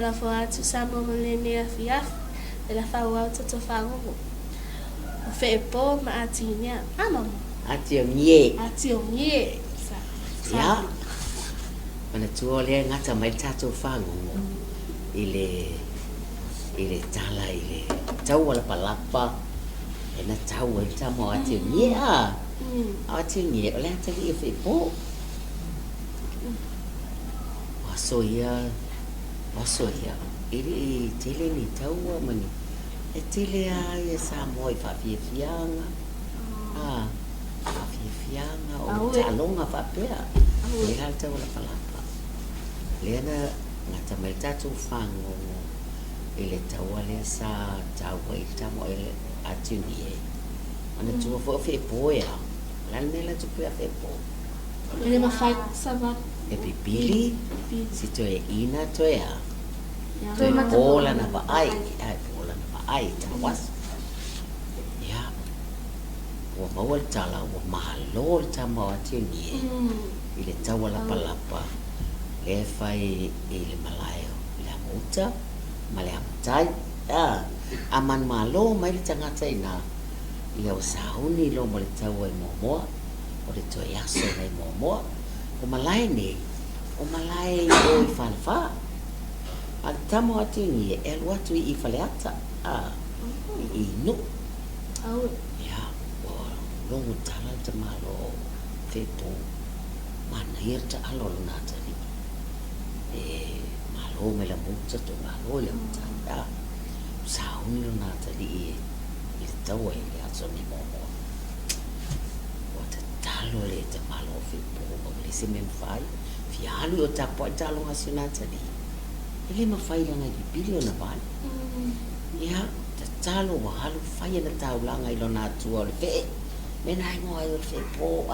tala fo atu Samoa malene afiafi e la fau au toto Fagogo. O Feepo ma Atiogie. Mama. Atiogie. Atiogie. Ya. Mana tua le ngata mai tato Fagogo. Ile tala ile tau wala palapa. Ena tau e tamo Atiogie a. Atiogie ole tali e Feepo. Wasoia. Ili tele ni tau mani. E tele ai e Samoa i whawhiawhianga. Whawhiawhianga o talonga whapea. Le hal tau la palapa. Leana ngata mai tatu Fagogo. Ile tau ale sa tau i tamo ele Atiogie. Ana tua fo Feepo ya. Lan nela tupu ya Feepo. Ele mafai sabat. E pipili si toe ina toe a. Toe pola na ai tawas. Ya. Wa mawal tala wa mahalo tama Atiogie. Ile tawala palapa. Le fai ile malayo. Le muta, male amtai. Aman malo mai le tangata ina. Ile usauni lo mole tawa i momoa. O le toe aso na i momoa. O malai ni. O malai o i falfa. Al tamo Atiogie e watu i faleata. I no. Ya. O longu tala te malo Feepo. Mana hirta alo na tali. Malo me la muta to malo ya muta. Sauni lo na tali i tawa i aso ni momo. O te talo le te malo Feepo. Le se men fai. Fialu o tapo i talo ngasi na tali. Ele ma fai langa i pili o na vale. Ya. Te talo wa halu fai na tau langa i lo na tua le fe. Mena ingoa i o Feepo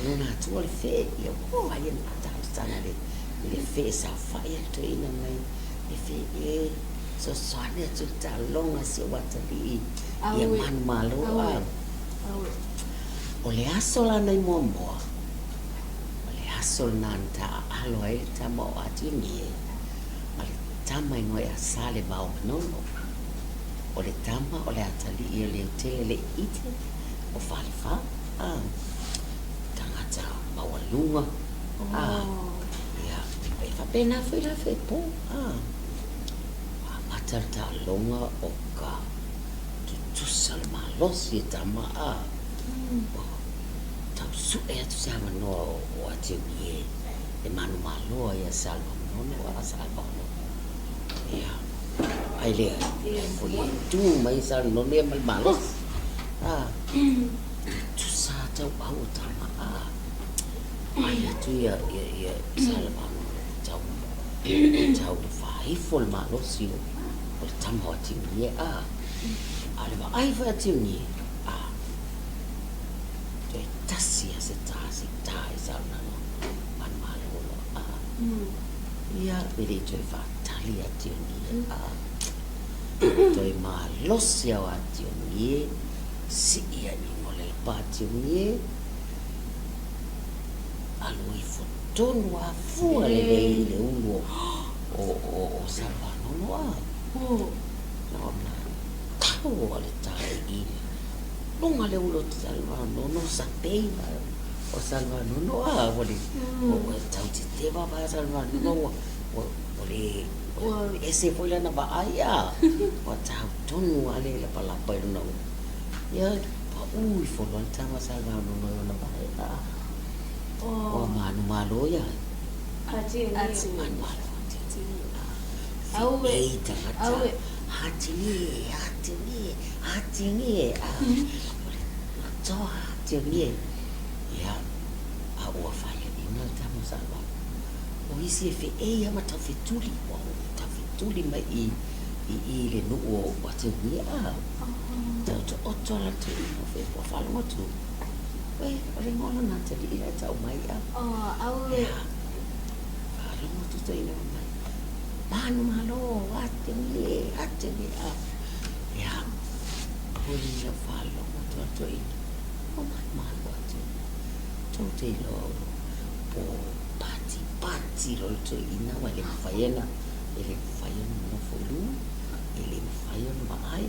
lo na tua le fe. Ia fai na tau sana le fe sa fai to ina mai. Le fe so sane tu talonga si watali. Ia man malo o le aso la nei momoa. O le aso nanta alo e tamo Atiogie. O le tama ingoa a sale vau manono. O le tama o le atali i le tele le ite. O whalifa. Tangata mawalunga. Ia, e whapena fui la Feepo. Matar ta longa o ka tutusal malosi e tama tau su e atu sa manoa o Atiogie. E manu maloa ia salva manono a salva manono. Ia, ai lea. Fui e tu mai salva manono e malos. Tu sa tau au tama ai atu ia salva tau fai fol malosi o le tama o Atiogie ale va ai fa Atiogie te tasi a se tasi tai salva no man malo ia vedi te fa tali Atiogie toi malosi o Atiogie si ia ni mole pa Atiogie alui fotonu a fua le ulo o salva nono no na tau ale tai i longa le ulo salva nono sa peiva o salva nono wali o tau te va salva nono o le ese foi lá na Bahia o tau tonu ale le palapa no ya pa ui folon tama salva nono na Bahia o manu malo ya Atiogie. Manu malo Atiogie so Atiogie ya a o fai ina tamo salva o isi fe e ya mata fituli o ta fituli mai i le no o Atiogie to otto la te no fe po falo motu we ore ngono na te ira tau mai ya falo motu te ina mai manu malo Atiogie ya poi ya falo motu to ina o malo Atiogie to te lo po pati lo to ina wale faiena ele fai no folu ele fai no mai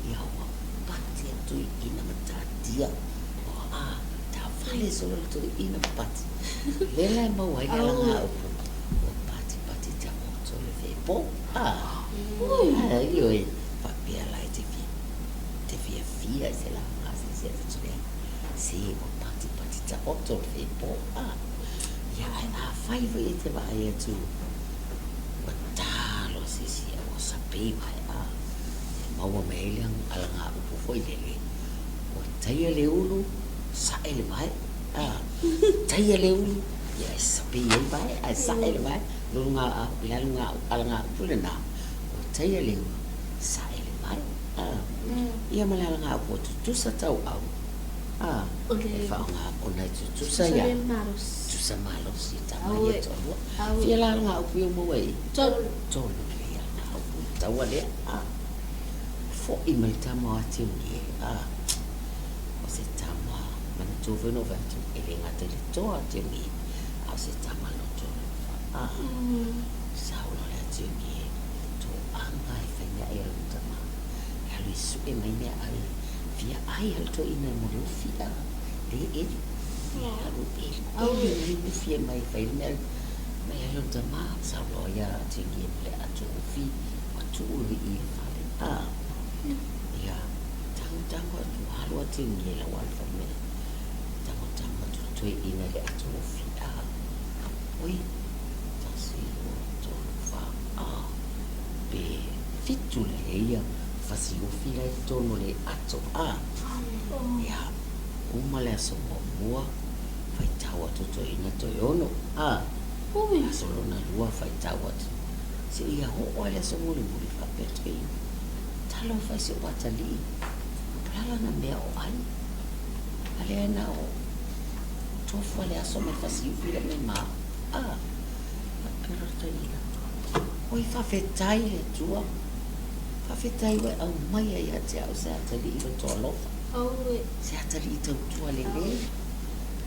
ia wa pati atu ina matatia ta fale solo tu ina pati lela mau ai ala nga o pati ta mo solo Feepo io fa pia la te via se la ngasi se tu si o pati ta mo solo Feepo ya fai voi te vai tu talo sisi o sapi vai mau meliang ala nga upu foi lele o taia le ulu sa ele vai taia le ulu ya sapi ele vai sa ele vai lunga ala nga upu le na o taia le ulu sa ele vai ia malala nga upu tu sa tau au fa nga ona tu sa ya tu sa malos ita mai to fia la nga upu mo wai to le nga upu tawa le fo email tamo Atiogie o se tama mana tu no va tu ele nga te to Atiogie o se tama no to sa lo le Atiogie to anga e fanya e lo tama halu su e mai ne ai via ai al to ina mo lo fia le e halu e le fia mai fai ne mai lo tama sa lo ya Atiogie le atu fi atu i fa ya tango tu halu Atiogie la wan fa me tango tu tu ina le atu fi oi tasi o to fa be fitu le ya fasi o fi le to no le atu ya uma le so mo fai tawa to ina to yono solo na lua fai tawa se ia ho ole so mo le fa petri talo fai se watali plala na me o ai ale na o to fa le aso me fasi o fi le me ma pero to ina oi fa fetai le tua fa fetai wa au mai ai ate au se atali i to lo se atali i to tua le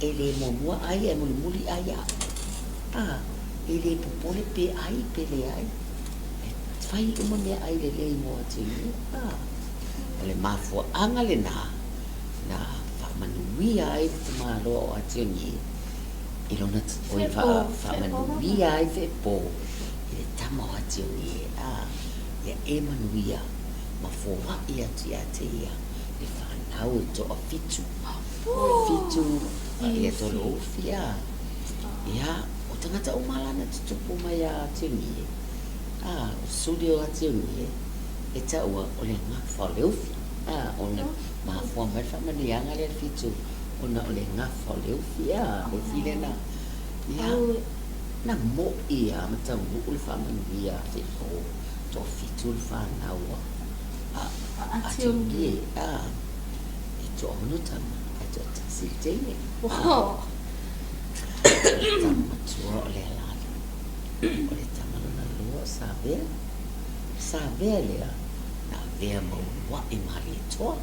ele mo mua ai e muli ai ele popole pe ai pe le ai fai uma me ai le mo Atiogie ole mafo anga le na fa manuia ai te malo Atiogie ilona oi fa manuia ai Feepo ele tama Atiogie ya e manuia ma fo wa ia te ia le fa nau to fitu ia to lo fia ya o tangata umalana tutupu mai Atiogie studio Atiogie e ta ua o le nga fa le ufi ona ma fo mai fa mani anga le fitu ona o le nga fa le ufi e file na ya na mo ia mata u le fa mani ia Feepo to fitu le fa na ua Atiogie e to no tama e to tasitene tama tua o le lala o le tama na lua sabe lea na vea mau wa i mali toa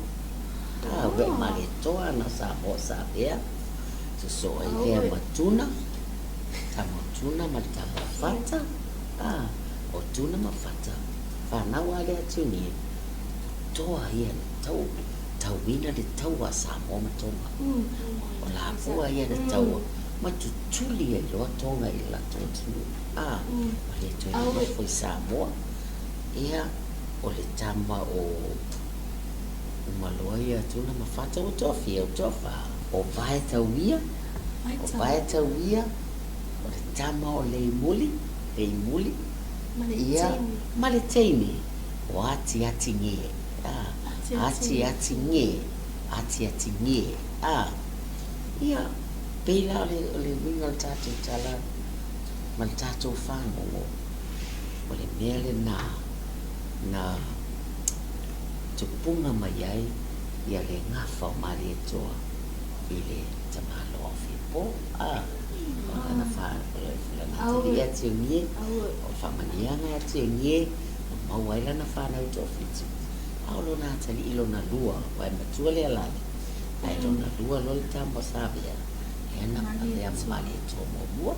we mali toa na sabo sabe so ai vea matuna ma tama fata o tuna ma fata fa na wa le Atiogie toa ia tau wina de taua Samoa matonga o la pua ia de taua matutuli e loa tonga i la totulu o le toi loa foi Samoa ia o le tama o umaloa ia tuna mafata o tofa o vae tauia o le tama o le imuli ia maleteini o ati nge ati nge ia pela le winga tatu tala mal tatu fango o le mele na tupunga mai ia le ngafa mali toa ile tamalo Feepo na fa le Atiogie o fa manianga Atiogie mau ai na fa na to fitu aulo na tali ilo na lua wai matua le ala ai lo na lua lo tambo sabia ena ya mali to mo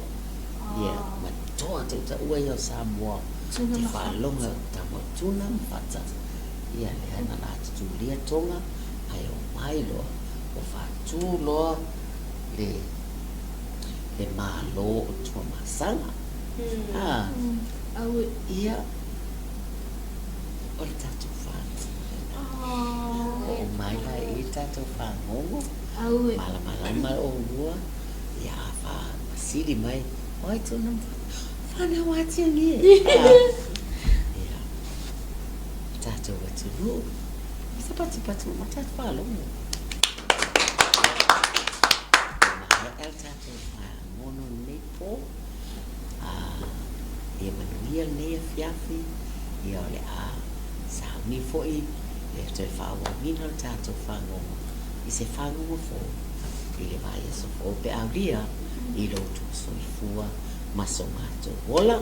ia ma to mātou ta ua i o Samoa. Te whaalonga ta mo tuna mpata. Ia le ana la tu lia tonga. Ai o mai loa. O whātū loa le mālo o tua masanga. Ia o le tātou whāngongo. O mai la i tātou whāngongo. Mala o lua. Ia wha masiri mai. Oi tuna whana o Atiogie. Ia tātou atu lu. Isa patu ma tātou whālongo. El tātou whāngono nei po. Ia manuia nei a fiafi. Ia o le a sauni fo'i. Le te whāwangina o tātou whāngongo. I se whāngongo fo. I le vai aso fo pe aulia. I lo tu soifua. Maso mātou wola.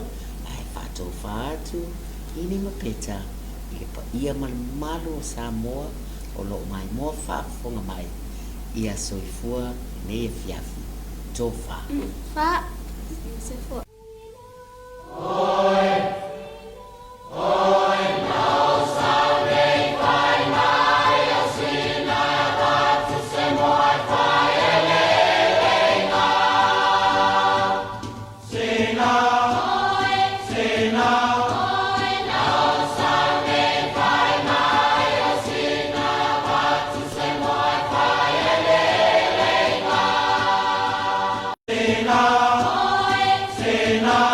Ai whātou whātu. Ini mapeta. I le pa ia malu o Samoa. O lo mai mua whaafonga mai. Ia soifua nei a fiafi. Tō wha. Wha. Se fo. Sena